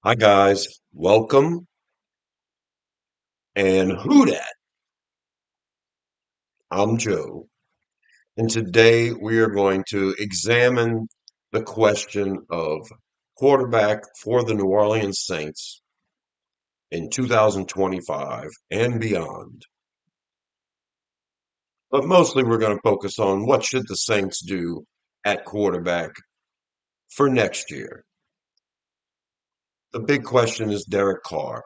Hi guys, welcome and who dat? I'm Joe, and today we are going to examine the question of quarterback for the New Orleans Saints in 2025 and beyond. But mostly we're going to focus on what should the Saints do at quarterback for next year. The big question is Derek Carr.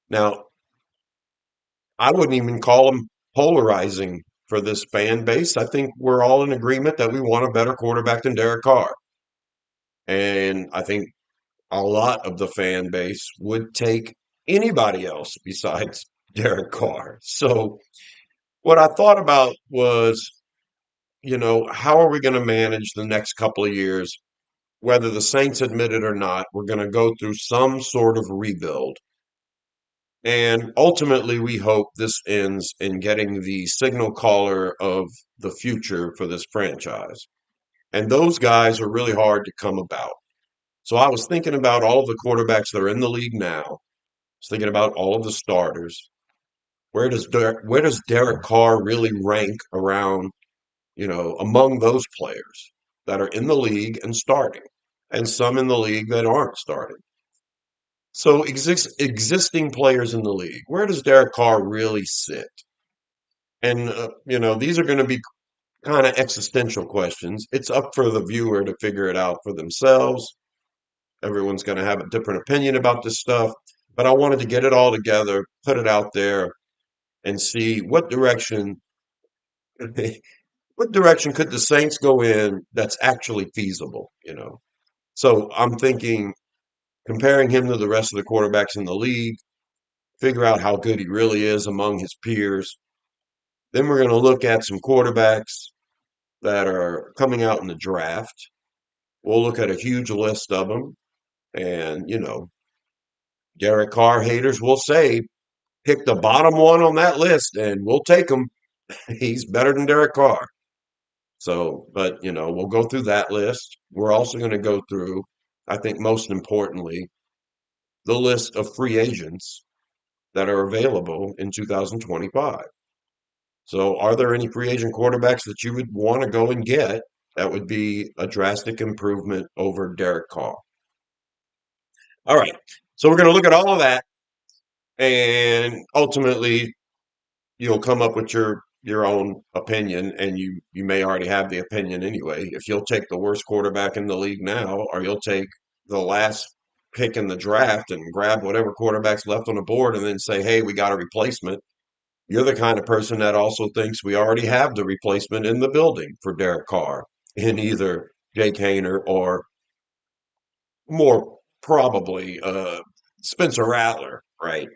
Now, I wouldn't even call him polarizing for this fan base. I think we're all in agreement that we want a better quarterback than Derek Carr. And I think a lot of the fan base would take anybody else besides Derek Carr. So what I thought about was, how are we going to manage the next couple of years? Whether the Saints admit it or not, we're going to go through some sort of rebuild. And ultimately, we hope this ends in getting the signal caller of the future for this franchise. And those guys are really hard to come about. So I was thinking about all of the quarterbacks that are in the league now. I was thinking about all of the starters. Where does Derek Carr really rank around, among those players that are in the league and starting, and some in the league that aren't starting? So existing players in the league, where does Derek Carr really sit? And these are going to be kind of existential questions. It's up for the viewer to figure it out for themselves. Everyone's going to have a different opinion about this stuff, but I wanted to get it all together, put it out there, and see what direction what direction could the Saints go in that's actually feasible. So I'm thinking comparing him to the rest of the quarterbacks in the league, figure out how good he really is among his peers. Then we're going to look at some quarterbacks that are coming out in the draft. We'll look at a huge list of them. And, Derek Carr haters will say, pick the bottom one on that list and we'll take him. He's better than Derek Carr. So, but, we'll go through that list. We're also going to go through, I think most importantly, the list of free agents that are available in 2025. So, are there any free agent quarterbacks that you would want to go and get that would be a drastic improvement over Derek Carr? All right. So, we're going to look at all of that, and ultimately, you'll come up with your own opinion, and you may already have the opinion anyway. If you'll take the worst quarterback in the league now, or you'll take the last pick in the draft and grab whatever quarterback's left on the board, and then say, "Hey, we got a replacement." You're the kind of person that also thinks we already have the replacement in the building for Derek Carr in either Jake Hayner or more probably Spencer Rattler, right?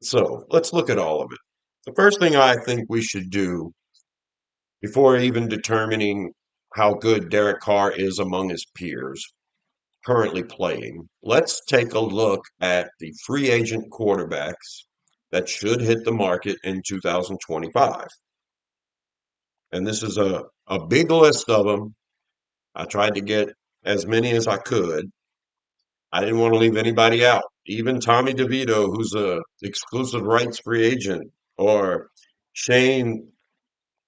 So let's look at all of it. The first thing I think we should do before even determining how good Derek Carr is among his peers currently playing, let's take a look at the free agent quarterbacks that should hit the market in 2025. And this is a big list of them. I tried to get as many as I could. I didn't want to leave anybody out. Even Tommy DeVito, who's a exclusive rights free agent, or Shane,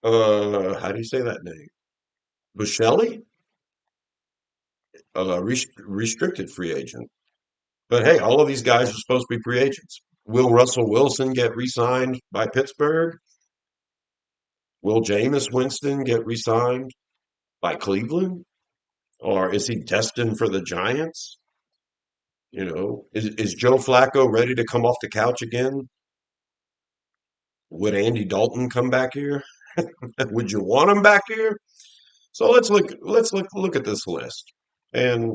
how do you say that name? Buscelli, restricted free agent. But hey, all of these guys are supposed to be free agents. Will Russell Wilson get re-signed by Pittsburgh? Will Jameis Winston get re-signed by Cleveland? Or is he destined for the Giants? Is Joe Flacco ready to come off the couch again? Would Andy Dalton come back here? Would you want him back here? So let's look at this list, and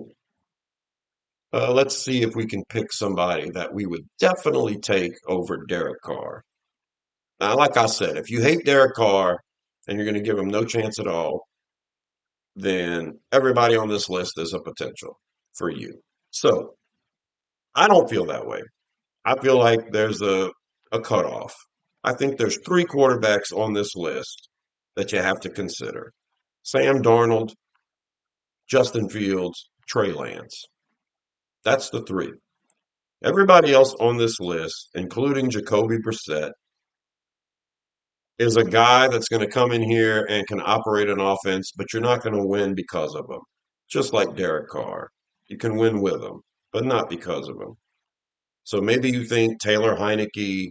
let's see if we can pick somebody that we would definitely take over Derek Carr. Now, like I said, if you hate Derek Carr and you're going to give him no chance at all, then everybody on this list is a potential for you. So I don't feel that way. I feel like there's a cutoff. I think there's three quarterbacks on this list that you have to consider: Sam Darnold, Justin Fields, Trey Lance. That's the three. Everybody else on this list, including Jacoby Brissett, is a guy that's going to come in here and can operate an offense, but you're not going to win because of him. Just like Derek Carr. You can win with him, but not because of him. So maybe you think Taylor Heineke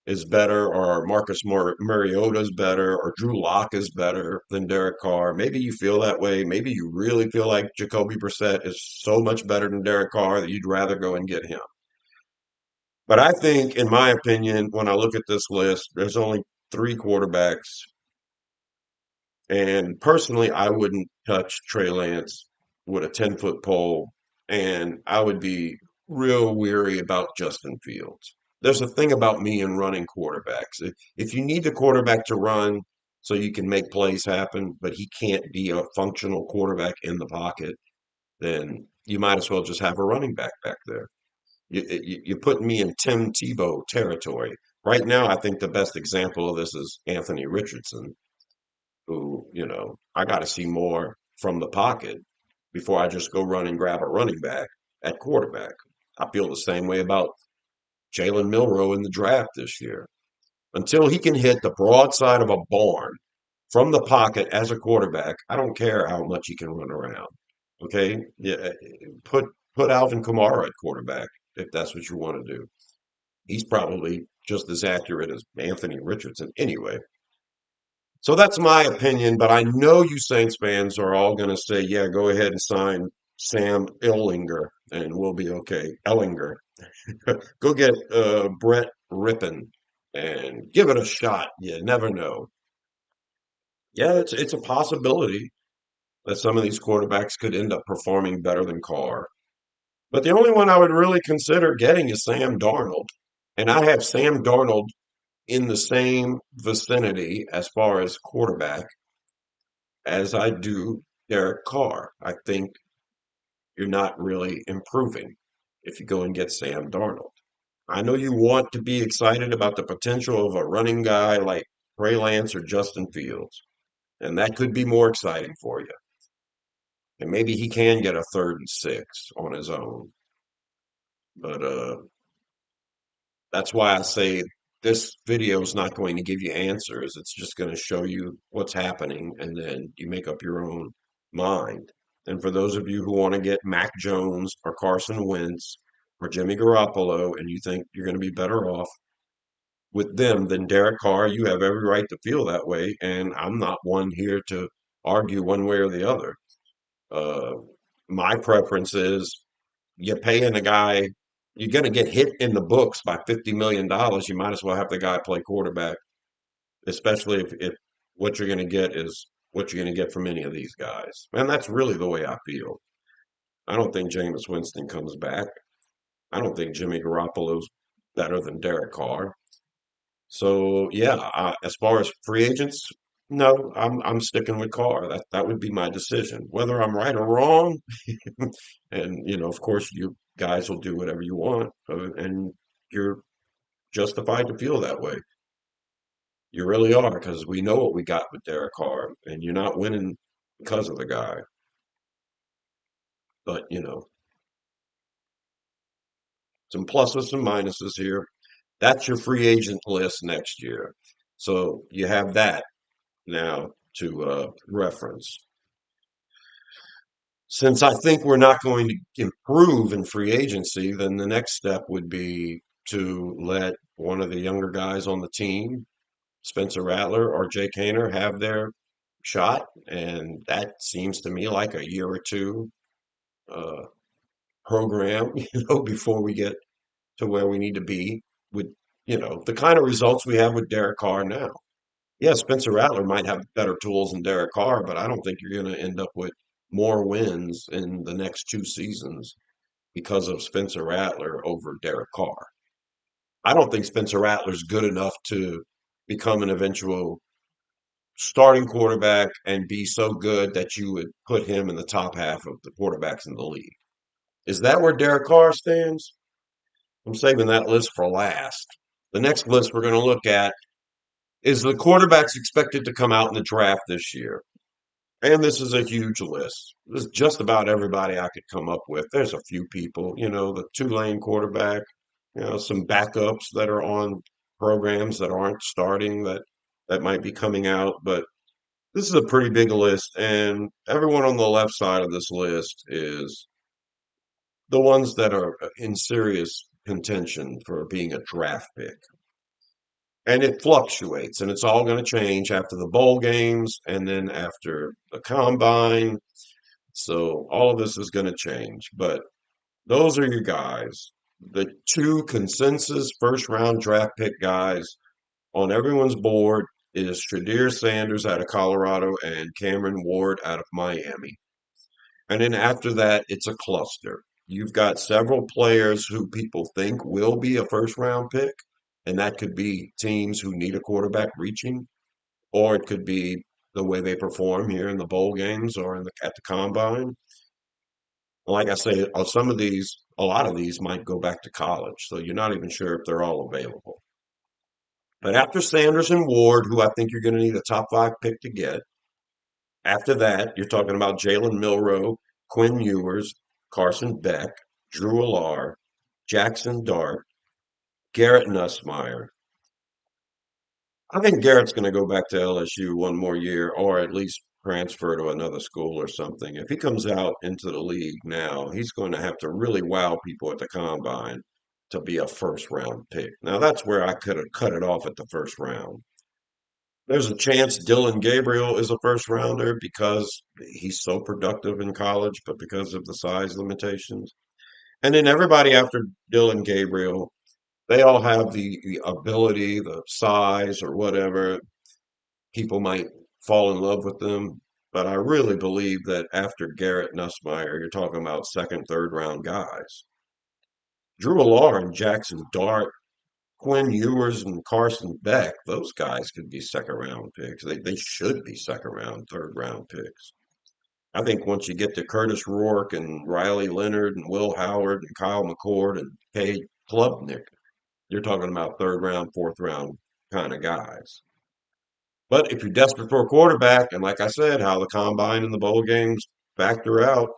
is better, or Mariota is better, or Drew Lock is better than Derek Carr. Maybe you feel that way. Maybe you really feel like Jacoby Brissett is so much better than Derek Carr that you'd rather go and get him. But I think, in my opinion, when I look at this list, there's only three quarterbacks. And personally, I wouldn't touch Trey Lance with a 10-foot pole. And I would be real weary about Justin Fields. There's a thing about me in running quarterbacks. If you need the quarterback to run so you can make plays happen, but he can't be a functional quarterback in the pocket, then you might as well just have a running back there. You're putting me in Tim Tebow territory. Right now, I think the best example of this is Anthony Richardson, who, I got to see more from the pocket before I just go run and grab a running back at quarterback. I feel the same way about Jalen Milroe in the draft this year. Until he can hit the broadside of a barn from the pocket as a quarterback, I don't care how much he can run around. Okay, yeah, put Alvin Kamara at quarterback if that's what you want to do. He's probably just as accurate as Anthony Richardson anyway. So that's my opinion, but I know you Saints fans are all going to say, yeah, go ahead and sign Sam Ellinger and we'll be okay. Ellinger. Go get Brett Rippon and give it a shot. You never know. Yeah, it's a possibility that some of these quarterbacks could end up performing better than Carr. But the only one I would really consider getting is Sam Darnold. And I have Sam Darnold in the same vicinity as far as quarterback as I do Derek Carr. I think you're not really improving if you go and get Sam Darnold. I know you want to be excited about the potential of a running guy like Trey Lance or Justin Fields, and that could be more exciting for you. And maybe he can get a 3rd and 6 on his own. But that's why I say this video is not going to give you answers. It's just going to show you what's happening, and then you make up your own mind. And for those of you who want to get Mac Jones or Carson Wentz or Jimmy Garoppolo, and you think you're going to be better off with them than Derek Carr, you have every right to feel that way. And I'm not one here to argue one way or the other. Uh, my preference is you're paying a guy, you're going to get hit in the books by $50 million. You might as well have the guy play quarterback, especially if what you're going to get is what you're going to get from any of these guys. And that's really the way I feel. I don't think Jameis Winston comes back. I don't think Jimmy Garoppolo's better than Derek Carr. So yeah, as far as free agents, no, I'm sticking with Carr. That would be my decision. Whether I'm right or wrong, and of course, you guys will do whatever you want, and you're justified to feel that way. You really are, because we know what we got with Derek Carr, and you're not winning because of the guy. But some pluses, some minuses here. That's your free agent list next year. So you have that now to reference. Since I think we're not going to improve in free agency, then the next step would be to let one of the younger guys on the team, Spencer Rattler or Jake Haener, have their shot. And that seems to me like a year or two uh, program, before we get to where we need to be with, the kind of results we have with Derek Carr now. Yeah, Spencer Rattler might have better tools than Derek Carr, but I don't think you're going to end up with more wins in the next 2 seasons because of Spencer Rattler over Derek Carr. I don't think Spencer Rattler's good enough to become an eventual starting quarterback and be so good that you would put him in the top half of the quarterbacks in the league. Is that where Derek Carr stands? I'm saving that list for last. The next list we're going to look at is the quarterbacks expected to come out in the draft this year. And this is a huge list. This is just about everybody I could come up with. There's a few people, the Tulane quarterback, some backups that are on programs that aren't starting that might be coming out. But this is a pretty big list, and everyone on the left side of this list is the ones that are in serious contention for being a draft pick. And it fluctuates, and it's all going to change after the bowl games and then after the combine. So all of this is going to change. But those are your guys. The two consensus first round draft pick guys on everyone's board is Shadir Sanders out of Colorado and Cameron Ward out of Miami. And then after that, it's a cluster. You've got several players who people think will be a first round pick, and that could be teams who need a quarterback reaching, or it could be the way they perform here in the bowl games or at the combine. Like I say, a lot of these might go back to college, so you're not even sure if they're all available. But after Sanders and Ward, who I think you're going to need a top five pick to get, after that, you're talking about Jalen Milroe, Quinn Ewers, Carson Beck, Drew Alar, Jackson Dart, Garrett Nussmeier. I think Garrett's going to go back to LSU one more year, or at least transfer to another school or something. If he comes out into the league now, he's going to have to really wow people at the combine to be a first round pick. Now, that's where I could have cut it off at the first round. There's a chance Dylan Gabriel is a first rounder because he's so productive in college, but because of the size limitations. And then everybody after Dylan Gabriel, they all have the ability, the size, or whatever. People might fall in love with them. But I really believe that after Garrett Nussmeier, you're talking about second, third round guys. Drew Alar and Jackson Dart, Quinn Ewers and Carson Beck, those guys could be second round picks. They should be second round, third round picks. I think once you get to Curtis Rourke and Riley Leonard and Will Howard and Kyle McCord and Cade Klubnik, you're talking about third round, fourth round kind of guys. But if you're desperate for a quarterback, and like I said, how the combine and the bowl games factor out,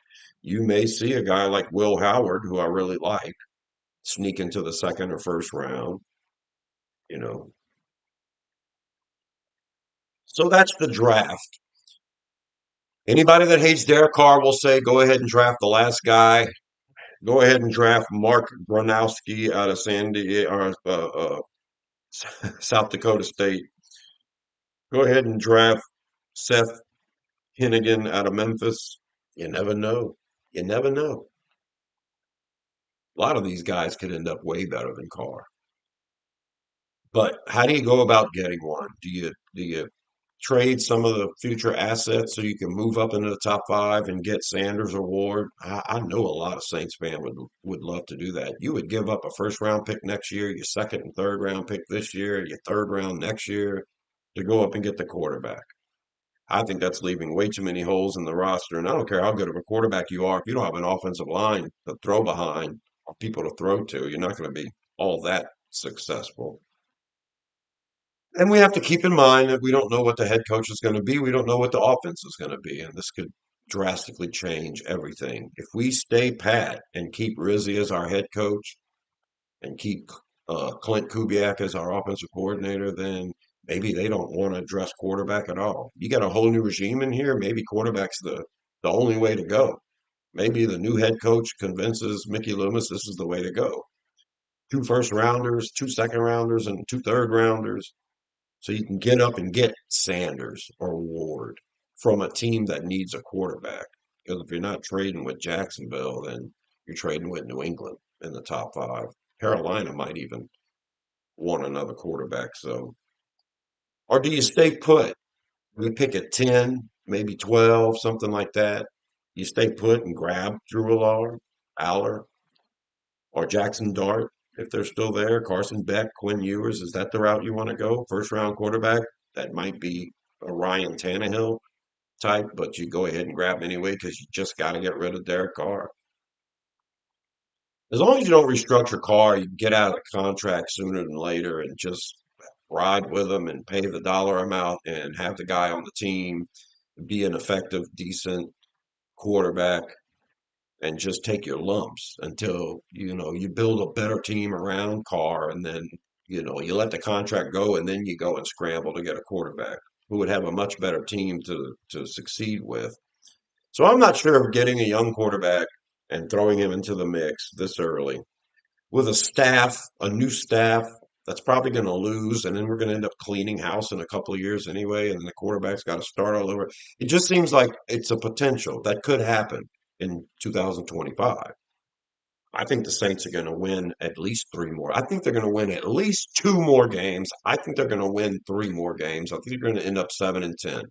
you may see a guy like Will Howard, who I really like, sneak into the second or first round, you know. So that's the draft. Anybody that hates Derek Carr will say, go ahead and draft the last guy. Go ahead and draft Mark Gronowski out of San Diego or South Dakota State. Go ahead and draft Seth Hennigan out of Memphis. You never know. You never know. A lot of these guys could end up way better than Carr. But how do you go about getting one? Do you trade some of the future assets so you can move up into the top five and get Sanders or Ward? I know a lot of Saints fan would love to do that. You would give up a first round pick next year, your second and third round pick this year, your third round next year to go up and get the quarterback. I think that's leaving way too many holes in the roster. And I don't care how good of a quarterback you are, if you don't have an offensive line to throw behind or people to throw to, you're not going to be all that successful. And we have to keep in mind that we don't know what the head coach is going to be. We don't know what the offense is going to be. And this could drastically change everything. If we stay pat and keep Rizzi as our head coach and keep Clint Kubiak as our offensive coordinator, then maybe they don't want to address quarterback at all. You got a whole new regime in here. Maybe quarterback's the only way to go. Maybe the new head coach convinces Mickey Loomis this is the way to go. Two first rounders, two second rounders, and two third rounders. So you can get up and get Sanders or Ward from a team that needs a quarterback. Because if you're not trading with Jacksonville, then you're trading with New England in the top five. Carolina might even want another quarterback. So, or do you stay put? We pick at 10, maybe 12, something like that. You stay put and grab Drew Aller, or Jackson Dart if they're still there. Carson Beck, Quinn Ewers. Is that the route you want to go? First round quarterback? That might be a Ryan Tannehill type, but you go ahead and grab him anyway because you just got to get rid of Derek Carr. As long as you don't restructure Carr, you can get out of the contract sooner than later and just ride with him and pay the dollar amount and have the guy on the team be an effective, decent quarterback and just take your lumps until, you build a better team around Carr and then, you let the contract go and then you go and scramble to get a quarterback who would have a much better team to succeed with. So I'm not sure of getting a young quarterback and throwing him into the mix this early with a new staff that's probably going to lose, and then we're going to end up cleaning house in a couple of years anyway, and then the quarterback's got to start all over. It just seems like it's a potential that could happen in 2025. I think the Saints are going to win at least three more. I think they're going to win at least two more games. I think they're going to win three more games. I think they're going to end up 7-10.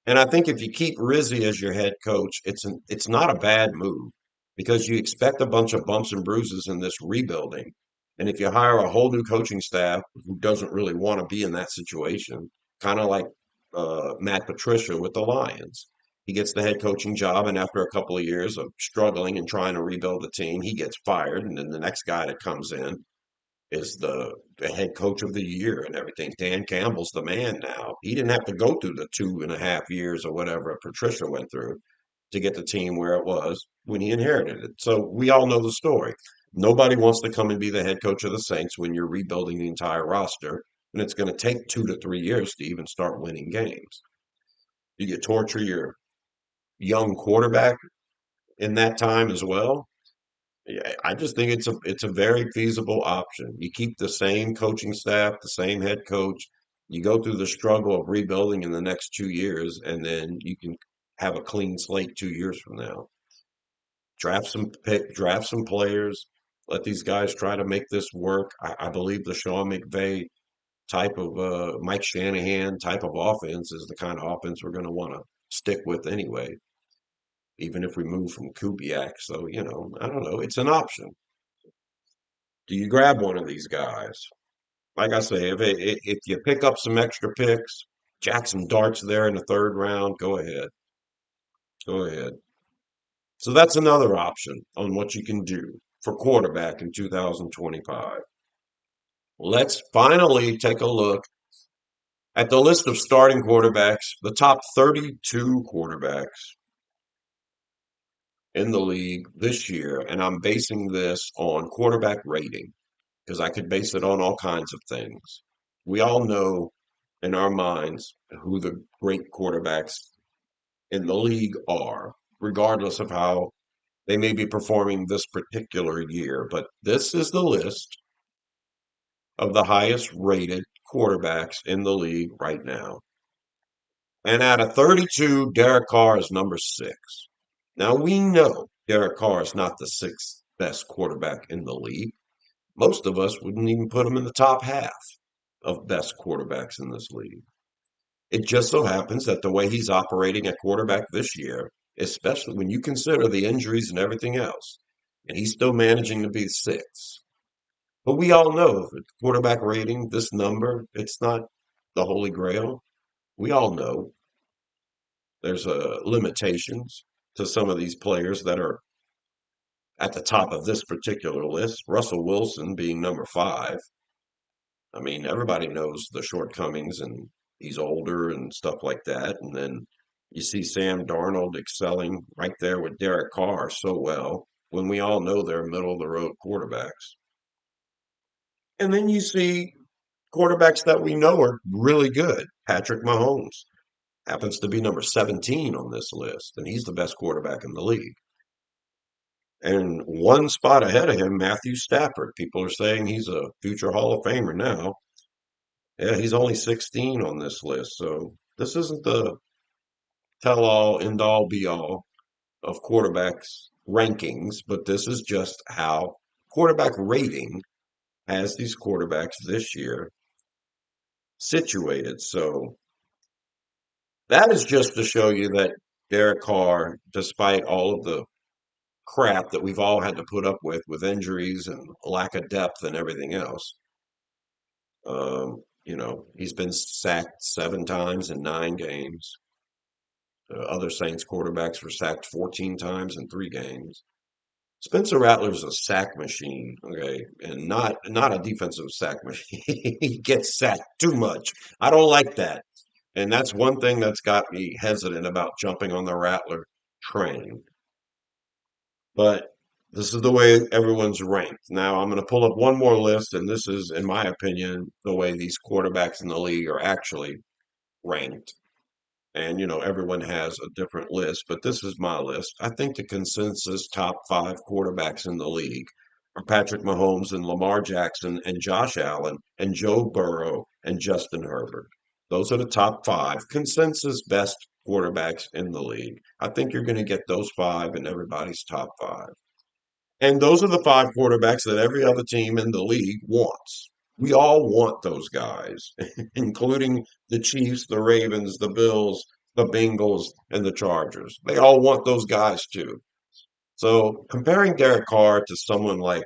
And I think if you keep Rizzi as your head coach, it's not a bad move because you expect a bunch of bumps and bruises in this rebuilding. And if you hire a whole new coaching staff who doesn't really want to be in that situation, kind of like Matt Patricia with the Lions, he gets the head coaching job, and after a couple of years of struggling and trying to rebuild the team, he gets fired, and then the next guy that comes in is the head coach of the year and everything. Dan Campbell's the man now. He didn't have to go through the 2.5 years or whatever Patricia went through to get the team where it was when he inherited it. So we all know the story. Nobody wants to come and be the head coach of the Saints when you're rebuilding the entire roster, and it's going to take 2 to 3 years to even start winning games. You torture your young quarterback in that time as well. Yeah, I just think it's a very feasible option. You keep the same coaching staff, the same head coach. You go through the struggle of rebuilding in the next 2 years, and then you can have a clean slate 2 years from now. Draft some players. Let these guys try to make this work. I believe the Sean McVay type of Mike Shanahan type of offense is the kind of offense we're going to want to stick with anyway, even if we move from Kubiak. So, I don't know. It's an option. Do you grab one of these guys? Like I say, if you pick up some extra picks, Jackson Dart's there in the third round, go ahead. Go ahead. So that's another option on what you can do for quarterback in 2025. Let's finally take a look at the list of starting quarterbacks, the top 32 quarterbacks in the league this year. And I'm basing this on quarterback rating because I could base it on all kinds of things. We all know in our minds who the great quarterbacks in the league are, regardless of how they may be performing this particular year. But this is the list of the highest rated quarterbacks in the league right now. And out of 32, Derek Carr is number six. Now we know Derek Carr is not the sixth best quarterback in the league. Most of us wouldn't even put him in the top half of best quarterbacks in this league. It just so happens that the way he's operating at quarterback this year, especially when you consider the injuries and everything else, and he's still managing to be sixth. But we all know that quarterback rating, this number, it's not the holy grail. We all know there's limitations to some of these players that are at the top of this particular list. Russell Wilson being number five. I mean, everybody knows the shortcomings and he's older and stuff like that. And then you see Sam Darnold excelling right there with Derek Carr so well when we all know they're middle of the road quarterbacks. And then you see quarterbacks that we know are really good. Patrick Mahomes happens to be number 17 on this list, and he's the best quarterback in the league. And one spot ahead of him, Matthew Stafford. People are saying he's a future Hall of Famer now. Yeah, he's only 16 on this list. So this isn't the tell all, end all, be all of quarterbacks rankings, but this is just how quarterback rating has these quarterbacks this year situated. So that is just to show you that Derek Carr, despite all of the crap that we've all had to put up with injuries and lack of depth and everything else, he's been sacked 7 times in 9 games. Other Saints quarterbacks were sacked 14 times in 3 games. Spencer Rattler's a sack machine, okay, and not a defensive sack machine. He gets sacked too much. I don't like that. And that's one thing that's got me hesitant about jumping on the Rattler train. But this is the way everyone's ranked. Now I'm going to pull up one more list, and this is, in my opinion, the way these quarterbacks in the league are actually ranked. And, everyone has a different list, but this is my list. I think the consensus top five quarterbacks in the league are Patrick Mahomes and Lamar Jackson and Josh Allen and Joe Burrow and Justin Herbert. Those are the top five consensus best quarterbacks in the league. I think you're going to get those five in everybody's top five. And those are the five quarterbacks that every other team in the league wants. We all want those guys, including the Chiefs, the Ravens, the Bills, the Bengals, and the Chargers. They all want those guys too. So comparing Derek Carr to someone like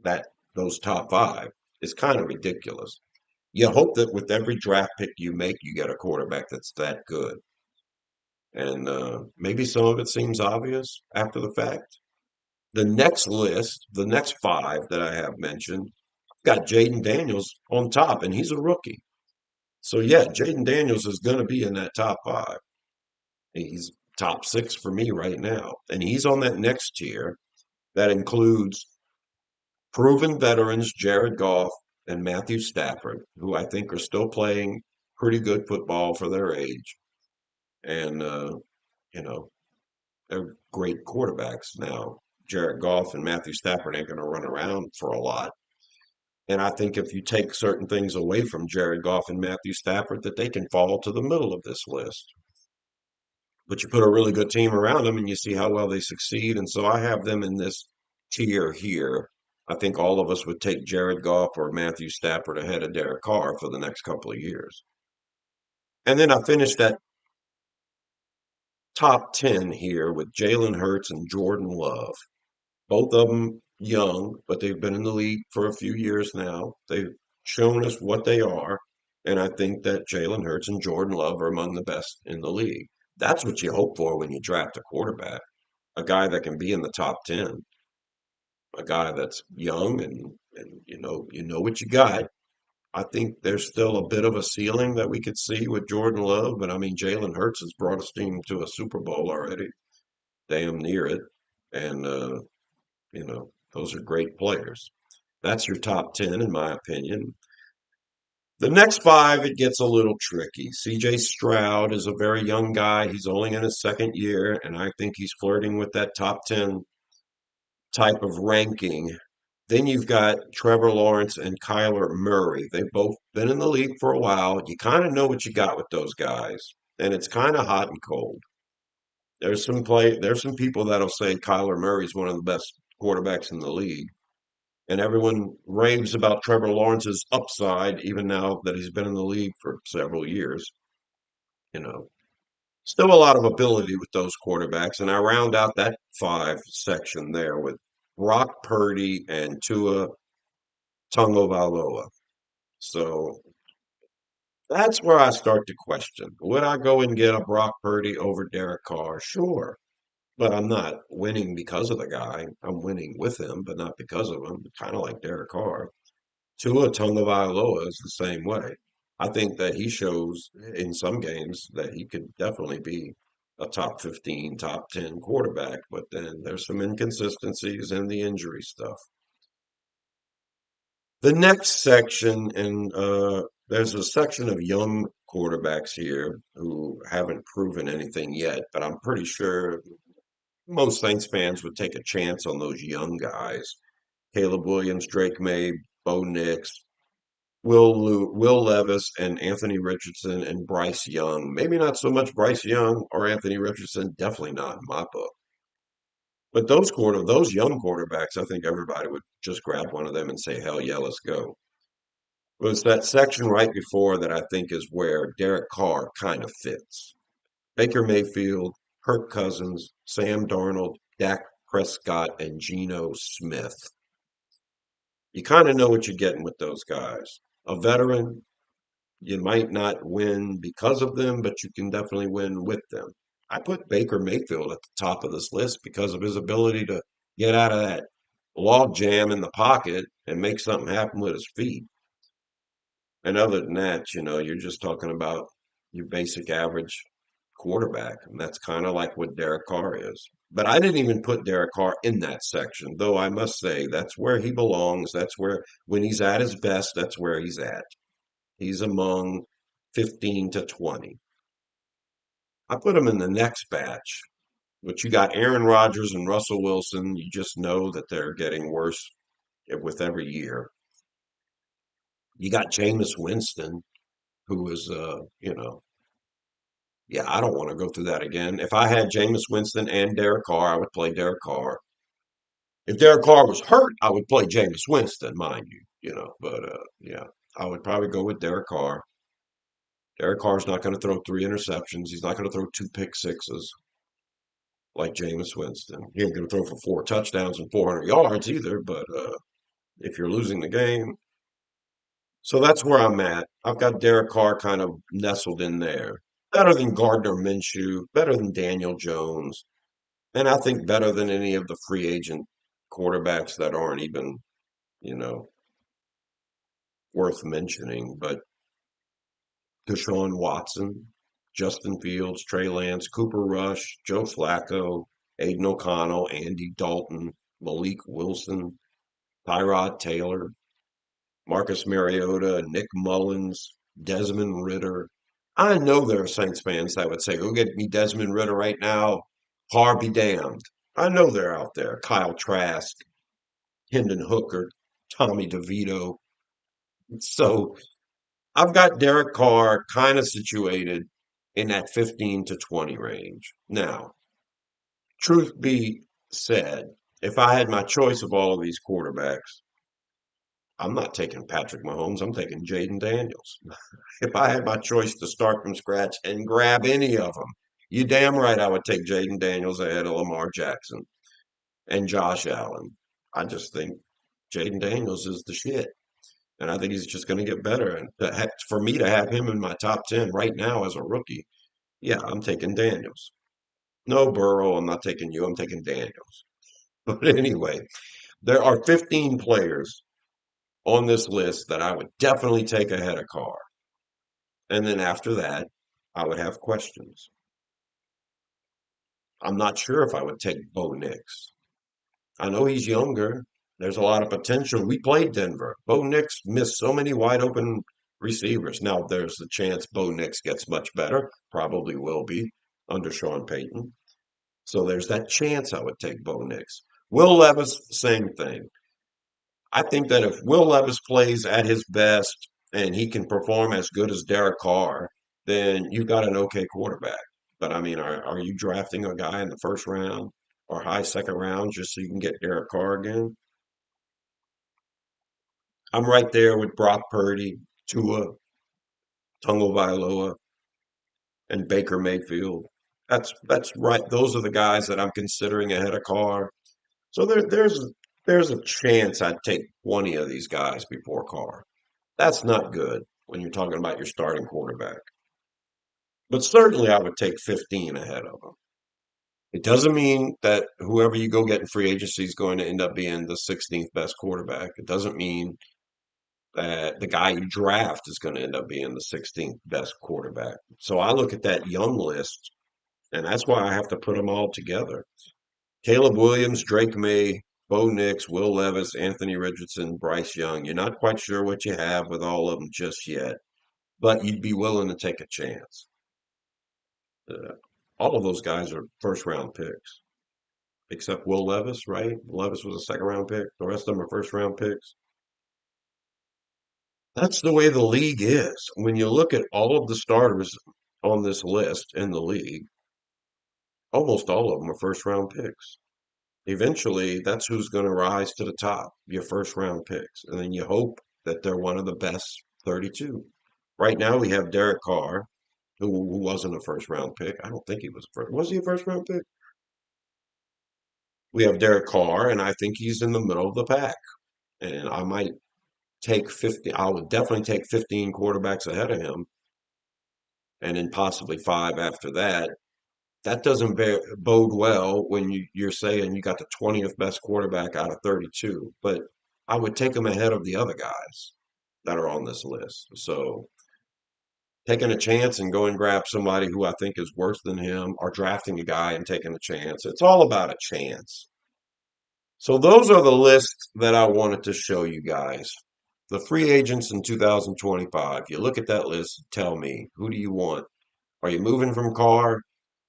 that, those top five, is kind of ridiculous. You hope that with every draft pick you make, you get a quarterback that's that good. And maybe some of it seems obvious after the fact. The next list, the next five that I have mentioned, got Jaden Daniels on top, and he's a rookie. So yeah, Jaden Daniels is going to be in that top five. He's top six for me right now, and he's on that next tier that includes proven veterans Jared Goff and Matthew Stafford, who I think are still playing pretty good football for their age, and you know they're great quarterbacks now. Jared Goff and Matthew Stafford ain't going to run around for a lot. And I think if you take certain things away from Jared Goff and Matthew Stafford, that they can fall to the middle of this list. But you put a really good team around them and you see how well they succeed. And so I have them in this tier here. I think all of us would take Jared Goff or Matthew Stafford ahead of Derek Carr for the next couple of years. And then I finished that top 10 here with Jalen Hurts and Jordan Love. Both of them young, but they've been in the league for a few years now. They've shown us what they are. And I think that Jalen Hurts and Jordan Love are among the best in the league. That's what you hope for when you draft a quarterback, a guy that can be in the top 10, a guy that's young and you know what you got. I think there's still a bit of a ceiling that we could see with Jordan Love, but I mean Jalen Hurts has brought his team to a Super Bowl already, damn near it. And those are great players. That's your top 10, in my opinion. The next five, it gets a little tricky. CJ Stroud is a very young guy. He's only in his second year, and I think he's flirting with that top 10 type of ranking. Then you've got Trevor Lawrence and Kyler Murray. They've both been in the league for a while. You kind of know what you got with those guys, and it's kind of hot and cold. There's some people that'll say Kyler Murray's one of the best quarterbacks in the league. And everyone raves about Trevor Lawrence's upside, even now that he's been in the league for several years. You know, still a lot of ability with those quarterbacks. And I round out that five section there with Brock Purdy and Tua Tagovailoa. So that's where I start to question. Would I go and get a Brock Purdy over Derek Carr? Sure. But I'm not winning because of the guy. I'm winning with him, but not because of him. Kind of like Derek Carr. Tua Tagovailoa is the same way. I think that he shows in some games that he could definitely be a top 15, top 10 quarterback, but then there's some inconsistencies in the injury stuff. The next section, and there's a section of young quarterbacks here who haven't proven anything yet, but I'm pretty sure most Saints fans would take a chance on those young guys. Caleb Williams, Drake May, Bo Nix, Will Levis and Anthony Richardson and Bryce Young. Maybe not so much Bryce Young or Anthony Richardson, definitely not in my book. But those young quarterbacks, I think everybody would just grab one of them and say, hell yeah, let's go. But it's that section right before that I think is where Derek Carr kind of fits. Baker Mayfield, Kirk Cousins, Sam Darnold, Dak Prescott, and Geno Smith. You kind of know what you're getting with those guys. A veteran, you might not win because of them, but you can definitely win with them. I put Baker Mayfield at the top of this list because of his ability to get out of that log jam in the pocket and make something happen with his feet. And other than that, you're just talking about your basic average quarterback. And that's kind of like what Derek Carr is. But I didn't even put Derek Carr in that section, though I must say that's where he belongs. That's where, when he's at his best, that's where he's at. He's among 15 to 20. I put him in the next batch, but you got Aaron Rodgers and Russell Wilson. You just know that they're getting worse with every year. You got Jameis Winston, who is, yeah, I don't want to go through that again. If I had Jameis Winston and Derek Carr, I would play Derek Carr. If Derek Carr was hurt, I would play Jameis Winston, mind you, But yeah, I would probably go with Derek Carr. Derek Carr's not going to throw 3 interceptions. He's not going to throw 2 pick sixes like Jameis Winston. He ain't going to throw for 4 touchdowns and 400 yards either. But if you're losing the game, so that's where I'm at. I've got Derek Carr kind of nestled in there. Better than Gardner Minshew, better than Daniel Jones, and I think better than any of the free agent quarterbacks that aren't even, you know, worth mentioning. But Deshaun Watson, Justin Fields, Trey Lance, Cooper Rush, Joe Flacco, Aiden O'Connell, Andy Dalton, Malik Wilson, Tyrod Taylor, Marcus Mariota, Nick Mullins, Desmond Ritter. I know there are Saints fans that would say, go get me Desmond Ritter right now. Carr be damned. I know they're out there. Kyle Trask, Hendon Hooker, Tommy DeVito. So I've got Derek Carr kind of situated in that 15 to 20 range. Now, truth be said, if I had my choice of all of these quarterbacks, I'm not taking Patrick Mahomes. I'm taking Jaden Daniels. If I had my choice to start from scratch and grab any of them, you damn right I would take Jaden Daniels ahead of Lamar Jackson and Josh Allen. I just think Jaden Daniels is the shit. And I think he's just going to get better. And for me to have him in my top 10 right now as a rookie, yeah, I'm taking Daniels. No, Burrow, I'm not taking you. I'm taking Daniels. But anyway, there are 15 players on this list that I would definitely take ahead of Carr. And then after that, I would have questions. I'm not sure if I would take Bo Nix. I know he's younger. There's a lot of potential. We played Denver. Bo Nix missed so many wide open receivers. Now, there's the chance Bo Nix gets much better. Probably will be under Sean Payton. So there's that chance I would take Bo Nix. Will Levis, same thing. I think that if Will Levis plays at his best and he can perform as good as Derek Carr, then you got an okay quarterback. But I mean, are you drafting a guy in the first round or high second round just so you can get Derek Carr again? I'm right there with Brock Purdy, Tua, Tungo Vailoa, and Baker Mayfield. That's right. Those are the guys that I'm considering ahead of Carr. So there's a chance I'd take 20 of these guys before Carr. That's not good when you're talking about your starting quarterback. But certainly I would take 15 ahead of him. It doesn't mean that whoever you go get in free agency is going to end up being the 16th best quarterback. It doesn't mean that the guy you draft is going to end up being the 16th best quarterback. So I look at that young list, and that's why I have to put them all together. Caleb Williams, Drake May, Bo Nix, Will Levis, Anthony Richardson, Bryce Young. You're not quite sure what you have with all of them just yet, but you'd be willing to take a chance. Uh, all of those guys are first round picks, except Will Levis, right? Levis was a second round pick. The rest of them are first round picks. That's the way the league is. When you look at all of the starters on this list in the league, almost all of them are first round picks. Eventually, that's who's going to rise to the top, your first round picks. And then you hope that they're one of the best 32. Right now, we have Derek Carr, who wasn't a first round pick. I don't think he was a first. Was he a first round pick? We have Derek Carr, and I think he's in the middle of the pack. And I might take 50, I would definitely take 15 quarterbacks ahead of him, and then possibly five after that. That doesn't bode well when you're saying you got the 20th best quarterback out of 32. But I would take him ahead of the other guys that are on this list. So taking a chance and go and grab somebody who I think is worse than him, or drafting a guy and taking a chance. It's all about a chance. So those are the lists that I wanted to show you guys. The free agents in 2025. You look at that list, tell me, who do you want? Are you moving from Carr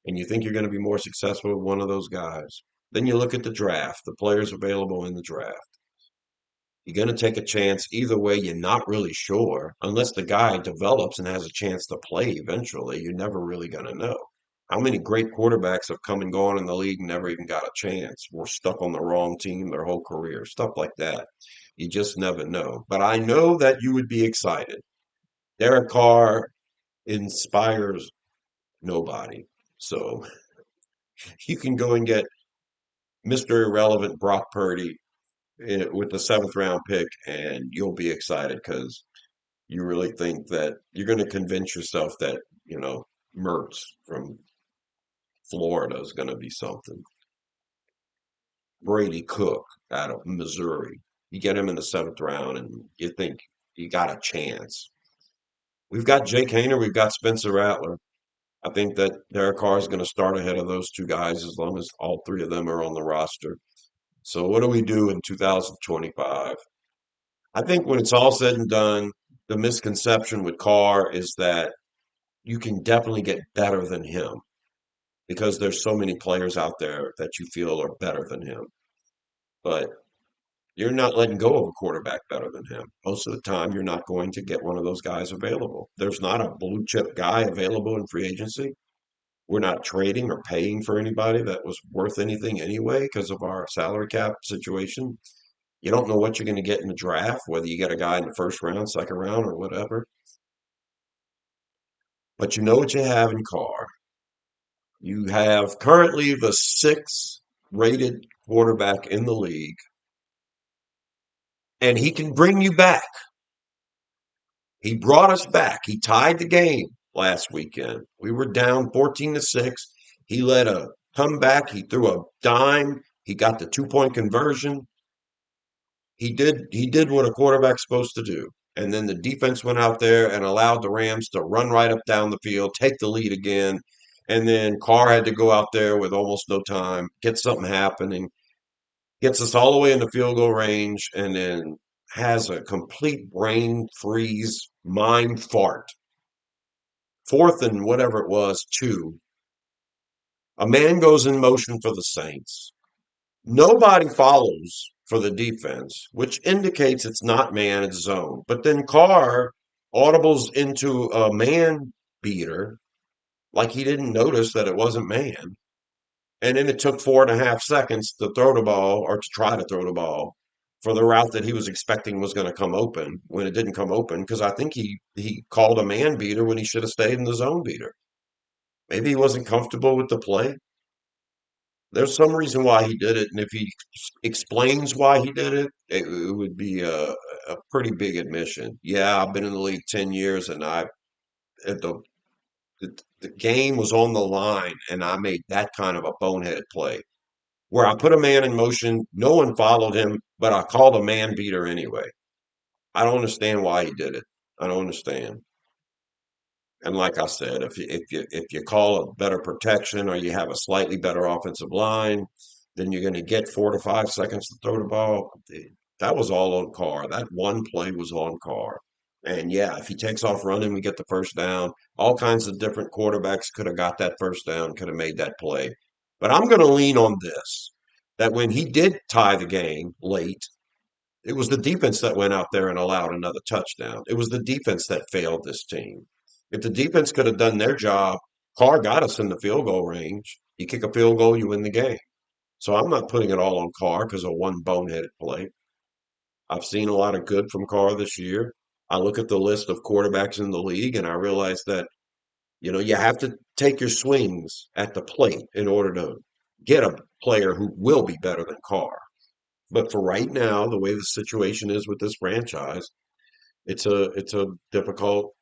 and you think you're going to be more successful with one of those guys? Then you look at the draft, the players available in the draft. You're going to take a chance either way. You're not really sure unless the guy develops and has a chance to play eventually. You're never really going to know. How many great quarterbacks have come and gone in the league and never even got a chance? Were stuck on the wrong team their whole career, stuff like that. You just never know. But I know that you would be excited. Derek Carr inspires nobody. So you can go and get Mr. Irrelevant Brock Purdy with the seventh round pick, and you'll be excited because you really think that you're going to convince yourself that, Mertz from Florida is going to be something. Brady Cook out of Missouri. You get him in the seventh round, and you think you got a chance. We've got Jake Hayner, we've got Spencer Rattler. I think that Derek Carr is going to start ahead of those two guys as long as all three of them are on the roster. So, what do we do in 2025? I think when it's all said and done, the misconception with Carr is that you can definitely get better than him because there's so many players out there that you feel are better than him. But you're not letting go of a quarterback better than him. Most of the time, you're not going to get one of those guys available. There's not a blue chip guy available in free agency. We're not trading or paying for anybody that was worth anything anyway because of our salary cap situation. You don't know what you're going to get in the draft, whether you get a guy in the first round, second round, or whatever. But you know what you have in Carr. You have currently the sixth rated quarterback in the league, and he can bring you back. He brought us back. He tied the game last weekend. We were down 14-6. He led a comeback. He threw a dime. He got the 2-point conversion. He did what a quarterback's supposed to do. And then the defense went out there and allowed the Rams to run right up down the field, take the lead again. And then Carr had to go out there with almost no time, get something happening, gets us all the way in the field goal range, and then has a complete brain freeze, mind fart. Fourth and whatever it was, two. A man goes in motion for the Saints. Nobody follows for the defense, which indicates it's not man, it's zone. But then Carr audibles into a man beater like he didn't notice that it wasn't man. And then it took 4.5 seconds to throw the ball or to try to throw the ball for the route that he was expecting was going to come open when it didn't come open because I think he called a man beater when he should have stayed in the zone beater. Maybe he wasn't comfortable with the play. There's some reason why he did it, and if he explains why he did it, it would be a pretty big admission. Yeah, I've been in the league 10 years, and at the game was on the line, and I made that kind of a boneheaded play where I put a man in motion. No one followed him, but I called a man beater anyway. I don't understand why he did it. I don't understand. And like I said, if you call a better protection or you have a slightly better offensive line, then you're going to get 4 to 5 seconds to throw the ball. That was all on Carr. That one play was on Carr. And yeah, if he takes off running, we get the first down. All kinds of different quarterbacks could have got that first down, could have made that play. But I'm going to lean on this, that when he did tie the game late, it was the defense that went out there and allowed another touchdown. It was the defense that failed this team. If the defense could have done their job, Carr got us in the field goal range. You kick a field goal, you win the game. So I'm not putting it all on Carr because of one boneheaded play. I've seen a lot of good from Carr this year. I look at the list of quarterbacks in the league and I realize that, you have to take your swings at the plate in order to get a player who will be better than Carr. But for right now, the way the situation is with this franchise, it's a difficult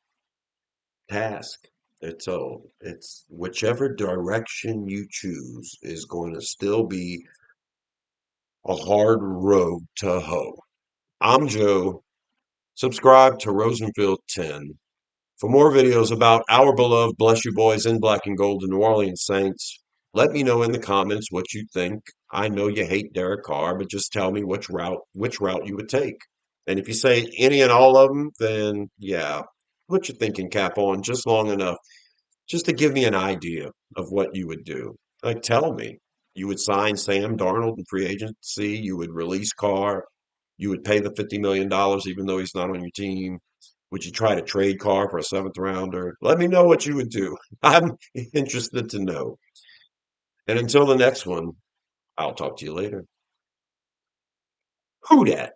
task. It's whichever direction you choose is going to still be a hard road to hoe. I'm Joe. Subscribe to Rosenfield 10. For more videos about our beloved Bless You Boys in Black and Gold, the New Orleans Saints, let me know in the comments what you think. I know you hate Derek Carr, but just tell me which route you would take. And if you say any and all of them, then yeah, put your thinking cap on just long enough, just to give me an idea of what you would do. Like, tell me, you would sign Sam Darnold in free agency, you would release Carr, you would pay the $50 million even though he's not on your team. Would you try to trade Carr for a seventh rounder? Let me know what you would do. I'm interested to know. And until the next one, I'll talk to you later. Who dat?